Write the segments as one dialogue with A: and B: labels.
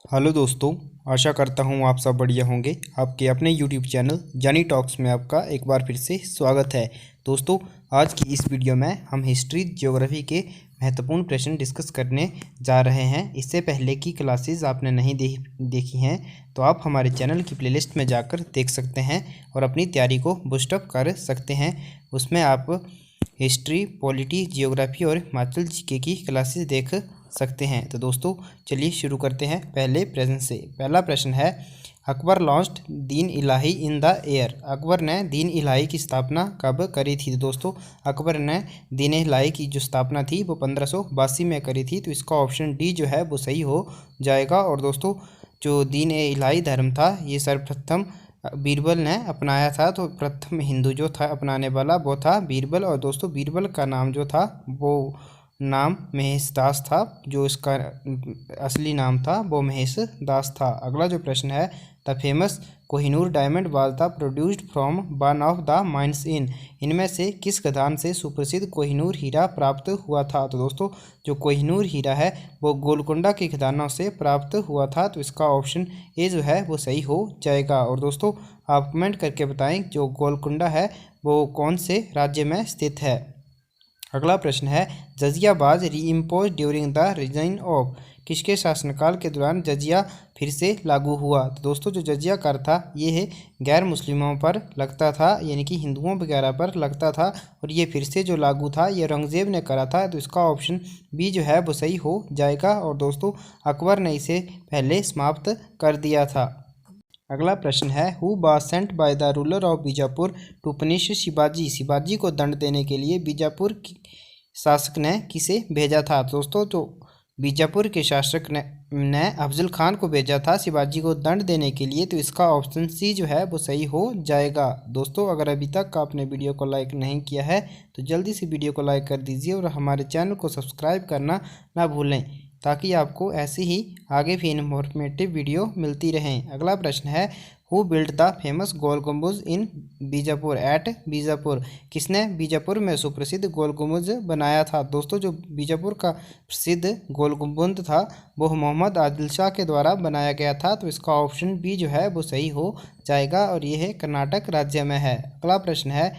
A: Hello दोस्तों, आशा करता हूँ आप सब बढ़िया होंगे। आपके अपने यूट्यूब चैनल जानी टॉक्स में आपका एक बार फिर से स्वागत है। दोस्तों, आज की इस वीडियो में हम हिस्ट्री ज्योग्राफी के महत्वपूर्ण प्रश्न डिस्कस करने जा रहे हैं। इससे पहले की क्लासेस आपने नहीं देखी हैं तो आप हमारे चैनल की प्लेलिस्ट में जाकर देख सकते हैं और अपनी तैयारी को बूस्टअप कर सकते हैं। उसमें आप हिस्ट्री, पॉलिटी, जियोग्राफी और हिमाचल जीके की क्लासेस देख सकते हैं। तो दोस्तों, चलिए शुरू करते हैं पहले प्रश्न से। पहला प्रश्न है, Akbar launched Deen Ilahi in the year. Akbar ने दीन इलाही की स्थापना कब करी थी? तो दोस्तों, अकबर ने दीन इलाही की जो स्थापना थी वो 1582 में करी थी। तो इसका ऑप्शन डी जो है वो सही हो जाएगा। और दोस्तों, जो दीन इलाही धर्म था ये सर्वप्रथम बीरबल ने अपनाया था। तो प्रथम हिंदू जो था अपनाने वाला वो था बीरबल। और दोस्तों, बीरबल का नाम जो था वो नाम महेश दास था। जो इसका असली नाम था वो महेश दास था। अगला जो प्रश्न है, the famous Kohinoor diamond was the produced from one of the mines इन। इनमें से किस खदान से सुप्रसिद्ध कोहिनूर हीरा प्राप्त हुआ था? तो दोस्तों, जो कोहिनूर हीरा है वो गोलकुंडा के खदानों से प्राप्त हुआ था। तो इसका ऑप्शन ए जो है वो सही हो जाएगा। और दोस्तों, आप कमेंट करके बताएं जो गोलकुंडा है वो कौन से राज्य में स्थित है। अगला प्रश्न है, Jizya was reimposed during the reign of. किसके शासनकाल के दौरान जजिया फिर से लागू हुआ? तो दोस्तों, जो जजिया कर था ये है गैर मुस्लिमों पर लगता था, यानी कि हिंदुओं वगैरह पर लगता था। और ये फिर से जो लागू था ये औरंगजेब ने करा था। तो इसका ऑप्शन बी जो है वो सही हो जाएगा। और दोस्तों, अकबर ने इसे पहले समाप्त कर दिया था। अगला प्रश्न है, who was sent by the ruler of Bijapur to punish Shivaji. Shivaji को दंड देने के लिए बीजापुर की शासक ने किसे भेजा था? दोस्तों, तो बीजापुर के शासक ने अफजल खान को भेजा था शिवाजी को दंड देने के लिए। तो इसका ऑप्शन सी जो है वो सही हो जाएगा। दोस्तों, अगर अभी तक आपने वीडियो को लाइक नहीं किया है तो जल्दी से वीडियो को लाइक कर दीजिए और हमारे चैनल को सब्सक्राइब करना ना भूलें, ताकि आपको ऐसी ही आगे भी इन्फॉर्मेटिव वीडियो मिलती रहें। अगला प्रश्न है, हु बिल्ड द फेमस गोल गुम्बज इन बीजापुर एट बीजापुर। किसने बीजापुर में सुप्रसिद्ध गोल गुम्बज बनाया था? दोस्तों, जो बीजापुर का प्रसिद्ध गोल गुम्बद था वो मोहम्मद आदिल शाह के द्वारा बनाया गया था। तो इसका ऑप्शन बी जो है वो सही हो जाएगा और ये है कर्नाटक राज्य में है। अगला प्रश्न है,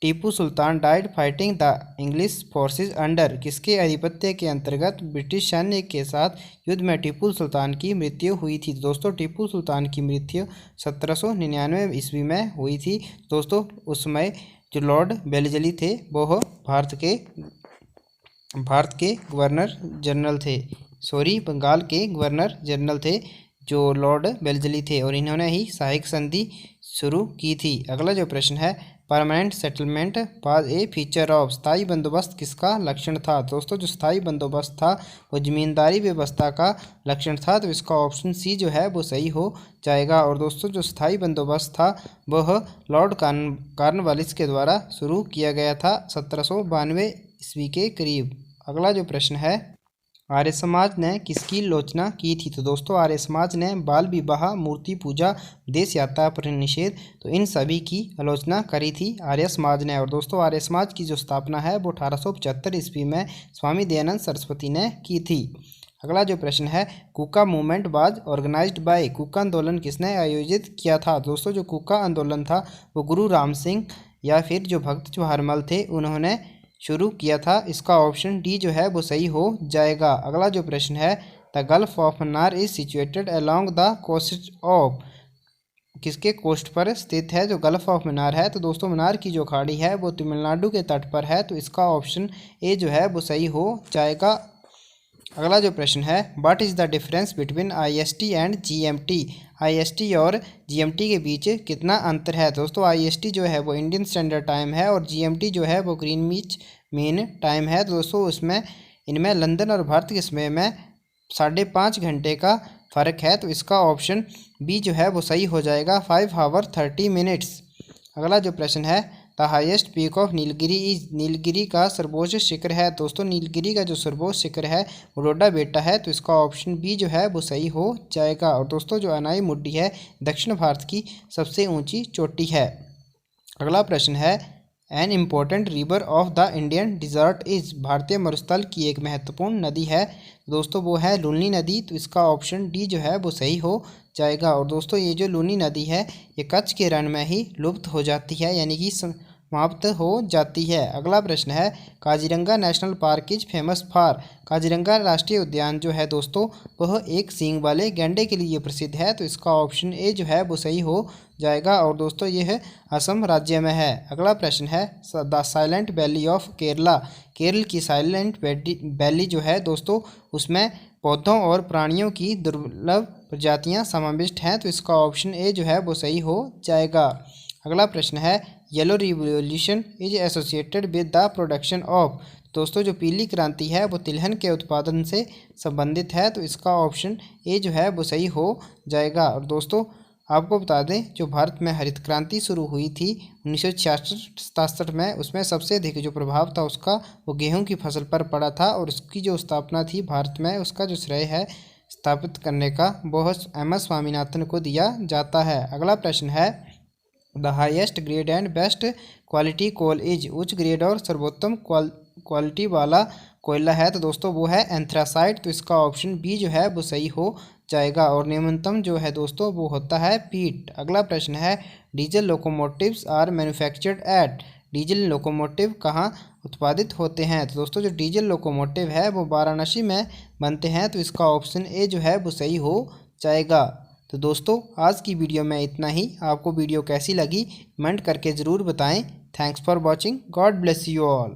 A: Tipu Sultan died fighting the English forces under. किसके आधिपत्य के अंतर्गत ब्रिटिश सैन्य के साथ युद्ध में टीपू सुल्तान की मृत्यु हुई थी? दोस्तों, टीपू सुल्तान की मृत्यु 1799 ईस्वी में हुई थी। दोस्तों, उस समय जो लॉर्ड वेलेस्ली थे वो भारत के गवर्नर जनरल थे, बंगाल के गवर्नर जनरल थे जो लॉर्ड वेलेस्ली थे, और इन्होंने ही सहायक संधि शुरू की थी। अगला जो प्रश्न है, permanent settlement was a feature of. स्थायी बंदोबस्त किसका लक्षण था? दोस्तों, जो स्थायी बंदोबस्त था वो जमींदारी व्यवस्था का लक्षण था। तो इसका ऑप्शन सी जो है वो सही हो जाएगा। और दोस्तों, जो स्थायी बंदोबस्त था वह लॉर्ड कॉर्नवालिस के द्वारा शुरू किया गया था 1792 ईस्वी के करीब। अगला जो प्रश्न है, आर्य समाज ने किसकी आलोचना की थी? तो दोस्तों, आर्य समाज ने बाल विवाह, मूर्ति पूजा, विदेश यात्रा पर निषेध, तो इन सभी की आलोचना करी थी आर्य समाज ने। और दोस्तों, आर्य समाज की जो स्थापना है वो 1875 ईस्वी में स्वामी दयानंद सरस्वती ने की थी। अगला जो प्रश्न है, कूका मूवमेंट वाज ऑर्गेनाइज्ड बाय। कूका आंदोलन किसने आयोजित किया था? दोस्तों, जो कूका आंदोलन था वो गुरु राम सिंह या फिर जो भक्त जवाहरमल थे उन्होंने शुरू किया था। इसका ऑप्शन डी जो है वो सही हो जाएगा। अगला जो प्रश्न है, the Gulf of Mannar is situated along the coast of. किसके कोस्ट पर स्थित है जो गल्फ ऑफ मन्नार है? तो दोस्तों, मन्नार की जो खाड़ी है वो तमिलनाडु के तट पर है। तो इसका ऑप्शन ए जो है वो सही हो जाएगा। अगला जो प्रश्न है, what is the difference between IST and GMT. IST और जीएमटी के बीच कितना अंतर है? दोस्तों, आईएसटी जो है वो इंडियन स्टैंडर्ड टाइम है और जीएमटी जो है वो ग्रीनविच मीन टाइम है। तो दोस्तों, उसमें इनमें लंदन और भारत के समय में 5.5 घंटे का फ़र्क है। तो इसका ऑप्शन बी जो है वो सही हो जाएगा, 5 आवर 30 मिनट्स। अगला जो प्रश्न है, the highest peak of Nilgiri is. Nilgiri का सर्वोच्च शिखर है। दोस्तों, नीलगिरी का जो सर्वोच्च शिखर है वो डोडा बेटा है। तो इसका ऑप्शन बी जो है वो सही हो जाएगा। और दोस्तों, जो अनाई मुड्डी है दक्षिण भारत की सबसे ऊंची चोटी है। अगला प्रश्न है, an important river of the Indian desert is, भारतीय मरुस्थल की एक महत्वपूर्ण नदी है दोस्तों वो है लूनी नदी। तो इसका ऑप्शन डी जो है वो सही हो जाएगा। और दोस्तों ये जो लूनी नदी है ये कच्छ के रण में ही लुप्त हो जाती है, यानी कि समाप्त हो जाती है। अगला प्रश्न है, Kaziranga national park is famous for, Kaziranga राष्ट्रीय उद्यान जो है दोस्तों वह एक सींग वाले गैंडे के लिए प्रसिद्ध है। तो इसका ऑप्शन ए जो है वो सही हो जाएगा। और दोस्तों यह असम राज्य में है। अगला प्रश्न है, the silent valley of Kerala, Kerala की साइलेंट वैली जो है दोस्तों उसमें पौधों और प्राणियों की दुर्लभ प्रजातियां समाविष्ट हैं। तो इसका ऑप्शन ए जो है वो सही हो जाएगा। अगला प्रश्न है, yellow revolution is associated with the production of, दोस्तों जो पीली क्रांति है वो तिलहन के उत्पादन से संबंधित है। तो इसका ऑप्शन ए जो है वो सही हो जाएगा। और दोस्तों आपको बता दें जो भारत में हरित क्रांति शुरू हुई थी 1966-67 में, उसमें सबसे अधिक जो प्रभाव था उसका वो गेहूं की फसल पर पड़ा था। और उसकी जो स्थापना थी भारत में उसका जो श्रेय है स्थापित करने का वो एम.एस. स्वामीनाथन को दिया जाता है। अगला प्रश्न है, the highest grade and best quality coal is, उच्च ग्रेड और सर्वोत्तम क्वालिटी वाला कोयला है तो दोस्तों वो है एंथ्रासाइट। तो इसका ऑप्शन बी जो है वो सही हो जाएगा। और निम्नतम जो है दोस्तों वो होता है पीट। अगला प्रश्न है, diesel locomotives are manufactured at, diesel locomotive कहाँ उत्पादित होते हैं। तो दोस्तों जो डीजल लोकोमोटिव है वो वाराणसी में बनते हैं। तो इसका ऑप्शन ए जो है वो सही हो जाएगा। तो दोस्तों आज की वीडियो में इतना ही। आपको वीडियो कैसी लगी कमेंट करके ज़रूर बताएं। Thanks for watching, God bless you all.